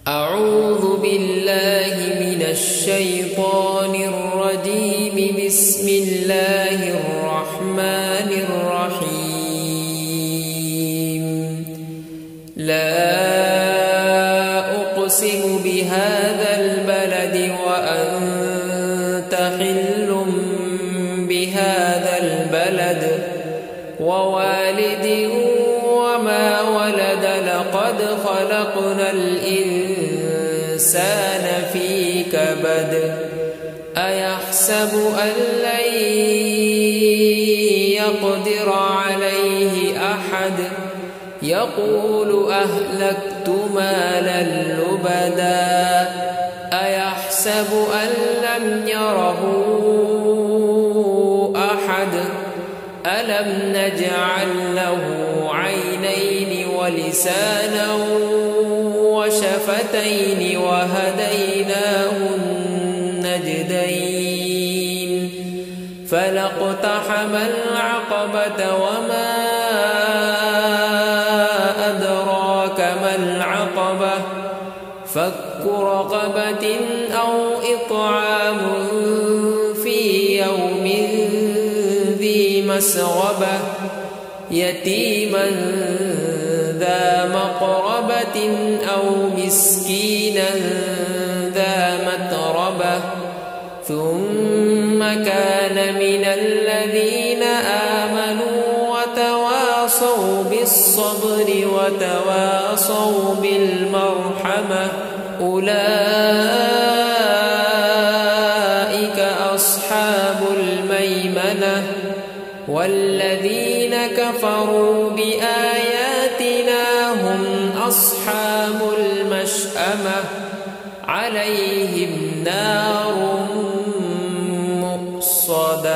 أعوذ بالله من الشيطان الرجيم. بسم الله الرحمن الرحيم. لا أقسم بهذا البلد وأنت حل بهذا البلد ووالد وما ولد. لقد خلقنا الإنسان في كبد. أيحسب أن لن يقدر عليه أحد. يقول أهلكت مالا لبدا. أيحسب أن لم يره أحد. ألم نجعل له عينين ولسانا وشفتين وهديناه النجدين. فلاقتحم العقبة وما أدراك ما العقبة. فك رقبة أو إطعام في يوم ذي مسغبة. يتيما ذا مقربة أو مسكينا ذا متربة. ثم كان من الذين آمنوا وتواصوا بالصبر وتواصوا بالمرحمة. أولئك أصحاب الميمنة. والذين كفروا بآياتنا هم أصحاب المشأمة. عليهم نار مؤصدة.